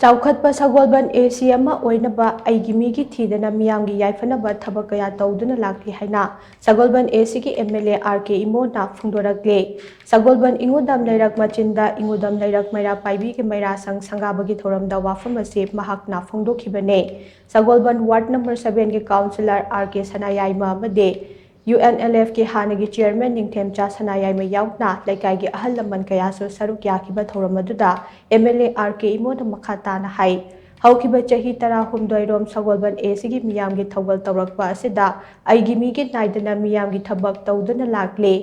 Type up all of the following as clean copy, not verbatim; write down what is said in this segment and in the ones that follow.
ꯆꯥꯎꯈꯠꯄ ꯁꯒꯣꯜꯕꯟ ꯑꯦꯁꯤ ꯑꯃ ꯑꯣꯏꯅꯕ ꯑꯩꯒꯤ ꯃꯤꯒꯤ ꯊꯤꯗꯅ ꯃꯤꯌꯥꯝꯒꯤ ꯌꯥꯏꯐꯅꯕ ꯊꯕꯛ ꯀꯌꯥ ꯇꯧꯗꯨꯅ ꯂꯥꯛꯂꯤ ꯍꯥꯏꯅ ꯁꯒꯣꯜꯕꯟ ꯑꯦꯁꯤꯒꯤ ꯑꯦꯝ.ꯑꯦꯜ.ꯑꯦ. ꯑꯥꯔ.ꯀꯦ. ꯏꯃꯣꯅ ꯐꯣꯡꯗꯣꯔꯛꯂꯦ꯫ ꯁꯒꯣꯜꯕꯟ ꯏꯉꯨꯗꯝ ꯂꯩꯔꯛ ꯃꯆꯤꯟꯗ ꯏꯉꯨꯗꯝ ꯂꯩꯔꯛ ꯃꯩꯔꯥ ꯄꯥꯏꯕꯤꯒꯤ ꯃꯩꯔꯥꯁꯪ ꯁꯪꯒꯥꯕꯒꯤ ꯊꯧꯔꯝꯗ ꯋꯥꯐꯝ ꯑꯁꯤ ꯃꯍꯥꯛꯅ ꯐꯣꯡꯗꯣꯛꯈꯤꯕꯅꯦ꯫ ꯁꯒꯣꯜꯕꯟ ꯋꯥꯔꯗ ꯅꯝꯕꯔ 7ꯒꯤ ꯀꯥꯎꯟꯁꯤꯂꯔ ꯑꯥꯔ.ꯀꯦ. ꯁꯅꯥꯌꯥꯏꯃ ꯑꯃꯗꯤ UNLFꯀꯤ ꯍꯥꯟꯅꯒꯤ ꯆꯤꯌꯔꯃꯦꯟ ꯅꯤꯡꯊꯦꯝꯆꯥ ꯁꯅꯥꯌꯥꯏꯃ ꯌꯥꯎꯅ ꯂꯩꯀꯥꯏꯒꯤ ꯑꯍꯜ ꯂꯃꯟ ꯀꯌꯥꯁꯨ ꯁꯔꯨꯛ ꯌꯥꯈꯤꯕ ꯊꯧꯔꯝ ꯑꯗꯨꯗ ꯑꯦꯝ.ꯑꯦꯜ.ꯑꯦ. ꯑꯥꯔ.ꯀꯦ. ꯏꯃꯣꯅ ꯃꯈꯥ ꯇꯥꯅ ꯍꯥꯏ꯫ ꯍꯧꯈꯤꯕ ꯆꯍꯤ 16ꯔꯣꯝ ꯁꯒꯣꯜꯕꯟ ꯑꯦꯁꯤꯒꯤ ꯃꯤꯌꯥꯝꯒꯤ ꯊꯧꯒꯜ ꯇꯧꯔꯛꯄ ꯑꯁꯤꯗ ꯑꯩꯒꯤ ꯃꯤꯒꯤ ꯅꯥꯏꯗꯅ ꯃꯤꯌꯥꯝꯒꯤ ꯊꯕꯛ ꯇꯧꯗꯨꯅ ꯂꯥꯛꯂꯤ꯫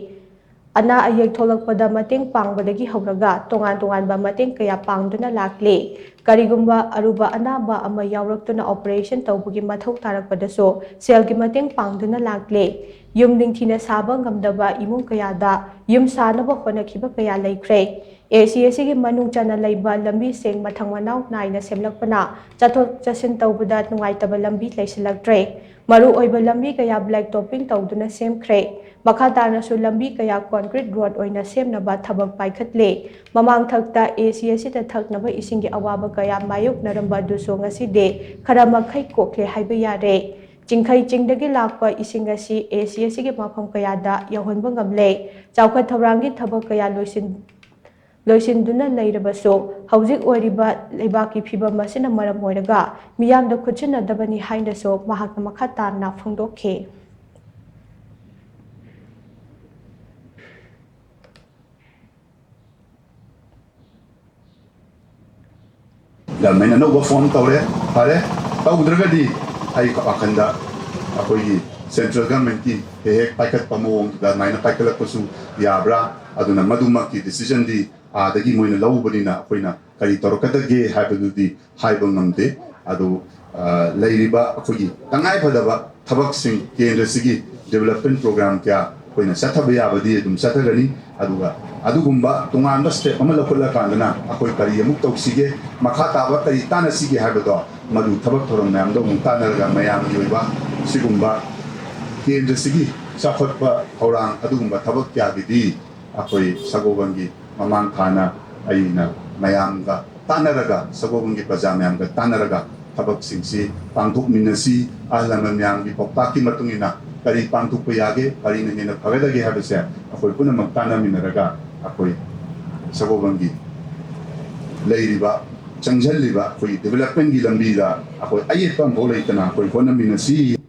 ꯑꯅꯥ ꯑꯌꯦꯛ ꯊꯣꯛꯂꯛꯄꯗ ꯃꯇꯦꯡ ꯄꯥꯡꯕꯗꯒꯤ ꯍꯧꯔꯒ ꯇꯣꯉꯥꯟ-ꯇꯣꯉꯥꯟꯕ ꯃꯇꯦꯡ ꯀꯌꯥ ꯄꯥꯡꯗꯨꯅ ꯂꯥꯛꯂꯤ꯫ ꯀꯔꯤꯒꯨꯝꯕ ꯑꯔꯨꯕ ꯑꯅꯥꯕ ꯑꯃ ꯌꯥꯎꯔꯛꯇꯨꯅ ꯑꯣꯄꯔꯦꯁꯟ ꯇꯧꯕꯒꯤ ꯃꯊꯧ ꯇꯥꯔꯛꯄꯗꯁꯨ ꯁꯦꯜꯒꯤ ꯃꯇꯦꯡ ꯄꯥꯡꯗꯨꯅ ꯂꯥꯛꯂꯤ꯫ ꯌꯨꯝ ꯅꯤꯡꯊꯤꯅ ꯁꯥꯕ ꯉꯝꯗꯕ ꯏꯃꯨꯡ ꯀꯌꯥꯗ ꯌꯨꯝ ꯁꯥꯅꯕ ꯍꯣꯠꯅꯈꯤꯕ ꯀꯌꯥ ꯂꯩꯈ꯭ꯔꯦ꯫ ꯑꯦꯁꯤ ꯑꯁꯤꯒꯤ ꯃꯅꯨꯡ ꯆꯟꯅ ꯂꯩꯕ ꯂꯝꯕꯤꯁꯤꯡ ꯃꯊꯪ ꯃꯅꯥꯎ ꯅꯥꯏꯅ ꯁꯦꯝꯂꯛꯄꯅ ꯆꯠꯊꯣꯛ-ꯆꯠꯁꯤꯟ ꯇꯧꯕꯗ ꯅꯨꯡꯉꯥꯏꯇꯕ ꯂꯝꯕꯤ ꯂꯩꯁꯤꯜꯂꯛꯇ꯭ꯔꯦ꯫ ꯃꯔꯨꯑꯣꯏꯕ ꯂꯝꯕꯤ ꯀꯌꯥ ꯕ꯭ꯂꯦꯛ ꯇꯣꯞꯄꯤꯡ ꯇꯧꯗꯨꯅ ꯁꯦꯝꯈ꯭ꯔꯦ꯫ ꯃꯈꯥ ꯇꯥꯅꯁꯨ ꯂꯝꯕꯤ ꯀꯌꯥ ꯀꯣꯟꯀ꯭ꯔꯤꯠ ꯔꯣꯗ ꯑꯣꯏꯅ ꯁꯦꯝꯅꯕ ꯊꯕꯛ ꯄꯥꯏꯈꯠꯂꯤ꯫ ꯃꯃꯥꯡꯊꯛꯇ ꯑꯦꯁꯤ ꯑꯁꯤꯗ ꯊꯛꯅꯕ ꯏꯁꯤꯡꯒꯤ ꯑꯋꯥꯕ ꯀꯌꯥ ꯃꯥꯌꯣꯛꯅꯔꯝꯕ ꯑꯗꯨꯁꯨ ꯉꯁꯤꯗꯤ ꯈꯔ ꯃꯈꯩ ꯀꯣꯛꯂꯦ ꯍꯥꯏꯕ ꯌꯥꯔꯦ꯫ ꯆꯤꯡꯈꯩ ꯆꯤꯡꯗꯒꯤ ꯂꯥꯛꯄ ꯏꯁꯤꯡ ꯑꯁꯤ ꯑꯦꯁꯤ ꯑꯁꯤꯒꯤ ꯃꯐꯝ ꯀꯌꯥꯗ ꯌꯧꯍꯟꯕ ꯉꯝꯂꯦ꯫ ꯆꯥꯎꯈꯠ ꯊꯧꯔꯥꯡꯒꯤ ꯊꯕꯛ ꯀꯌꯥ ꯂꯣꯏꯁꯤꯟꯗꯨꯅ ꯂꯩꯔꯕꯁꯨ ꯍꯧꯖꯤꯛ ꯑꯣꯏꯔꯤꯕ ꯂꯩꯕꯥꯛꯀꯤ ꯐꯤꯚꯝ ꯑꯁꯤꯅ ꯃꯔꯝ ꯑꯣꯏꯔꯒ ꯃꯤꯌꯥꯝꯗ ꯈꯨꯠꯁꯤꯟꯅꯗꯕꯅꯤ ꯍꯥꯏꯅꯁꯨ ꯃꯍꯥꯛꯅ ꯃꯈꯥ ꯇꯥꯅ ꯐꯣꯡꯗꯣꯛꯈꯤ꯫ ꯒꯚꯔꯟꯃꯦꯟꯠ ꯑꯅꯧꯕ ꯐꯣꯔꯝ ꯇꯧꯔꯦ, ꯐꯔꯦ꯫ ꯇꯧꯗ꯭ꯔꯒꯗꯤ ꯑꯩ ꯋꯥꯈꯜꯗ ꯑꯩꯈꯣꯏꯒꯤ ꯁꯦꯟꯇ꯭ꯔꯦꯜ ꯒꯚꯔꯟꯃꯦꯟꯠꯀꯤ ꯍꯦꯛ ꯄꯥꯏꯈꯠꯄ ꯃꯑꯣꯡꯗꯨꯗ ꯑꯗꯨꯃꯥꯏꯅ ꯄꯥꯏꯈꯠꯂꯛꯄꯁꯨ ꯌꯥꯕ꯭ꯔꯥ? ꯑꯗꯨꯅ ꯃꯗꯨꯃꯛꯀꯤ ꯗꯤꯁꯤꯖꯟꯗꯤ ꯑꯥꯗꯒꯤ ꯃꯣꯏꯅ ꯂꯧꯕꯅꯤꯅ ꯑꯩꯈꯣꯏꯅ ꯀꯔꯤ ꯇꯧꯔꯛꯀꯗꯒꯦ ꯍꯥꯏꯕꯗꯨꯗꯤ ꯍꯥꯏꯕ ꯉꯝꯗꯦ꯫ ꯑꯗꯨ ꯂꯩꯔꯤꯕ ꯑꯩꯈꯣꯏꯒꯤ ꯇꯉꯥꯏꯐꯗꯕ ꯊꯕꯛꯁꯤꯡ ꯀꯦꯟꯗ꯭ꯔꯁꯤꯒꯤ ꯗꯦꯚꯂꯞꯃꯦꯟꯠ ꯄ꯭ꯔꯣꯒ꯭ꯔꯥꯝ ꯀꯌꯥ ꯑꯩꯈꯣꯏꯅ ꯆꯠꯊꯕ ꯌꯥꯕꯗꯤ ꯑꯗꯨꯝ ꯆꯠꯊꯒꯅꯤ꯫ ꯑꯗꯨꯒ ꯑꯗꯨꯒꯨꯝꯕ ꯇꯣꯉꯥꯟꯕ ꯁ꯭ꯇꯦꯞ ꯑꯃ ꯂꯧꯈꯠꯂꯀꯥꯟꯗꯅ ꯑꯩꯈꯣꯏ ꯀꯔꯤ ꯑꯃꯨꯛ ꯇꯧꯁꯤꯒꯦ, ꯃꯈꯥ ꯇꯥꯕ ꯀꯔꯤ ꯇꯥꯟꯅꯁꯤꯒꯦ ꯍꯥꯏꯕꯗꯣ ꯃꯗꯨ ꯊꯕꯛ ꯊꯧꯔꯝ ꯃꯌꯥꯝꯗꯣ ꯑꯃꯨꯛ ꯇꯥꯟꯅꯔꯒ ꯃꯌꯥꯝꯒꯤ ꯑꯣꯏꯕ ꯁꯤꯒꯨꯝꯕ ꯀꯦꯟꯗ꯭ꯔꯁꯤꯒꯤ ꯆꯥꯎꯈꯠꯄ ꯊꯧꯔꯥꯡ ꯑꯗꯨꯒꯨꯝꯕ ꯊꯕꯛ ꯀꯌꯥꯒꯤꯗꯤ ꯑꯩꯈꯣꯏ ꯁꯒꯣꯜꯕꯟꯒꯤ ꯃꯃꯥꯡ ꯊꯥꯅ ꯑꯩꯅ ꯃꯌꯥꯝꯒ ꯇꯥꯟꯅꯔꯒ ꯁꯒꯣꯜꯕꯟꯒꯤ ꯄ꯭ꯔꯖꯥ ꯃꯌꯥꯝꯒ ꯇꯥꯟꯅꯔꯒ ꯊꯕꯛꯁꯤꯡꯁꯤ ꯄꯥꯡꯊꯣꯛꯃꯤꯟꯅꯁꯤ, ꯑꯍꯜ ꯂꯃꯟ ꯃꯌꯥꯝꯒꯤ ꯄꯥꯎꯇꯥꯛꯀꯤ ꯃꯇꯨꯡ ꯏꯟꯅ ꯀꯔꯤ ꯄꯥꯡꯊꯣꯛꯄ ꯌꯥꯒꯦ, ꯀꯔꯤꯅ ꯍꯦꯟꯅ ꯐꯒꯗꯒꯦ ꯍꯥꯏꯕꯁꯦ ꯑꯩꯈꯣꯏ ꯄꯨꯝꯅꯃꯛ ꯇꯥꯟꯅꯃꯤꯟꯅꯔꯒ ꯑꯩꯈꯣꯏ ꯁꯒꯣꯜꯕꯟꯒꯤ ꯂꯩꯔꯤꯕ ꯆꯪꯁꯤꯜꯂꯤꯕ ꯑꯩꯈꯣꯏꯒꯤ ꯗꯦꯚꯂꯞꯃꯦꯟꯠꯀꯤ ꯂꯝꯕꯤꯗ ꯑꯩꯈꯣꯏ ꯑꯌꯦꯠꯄ ꯑꯃꯐꯥꯎ ꯂꯩꯇꯅ ꯑꯩꯈꯣꯏ ꯍꯣꯠꯅꯃꯤꯟꯅꯁꯤ꯫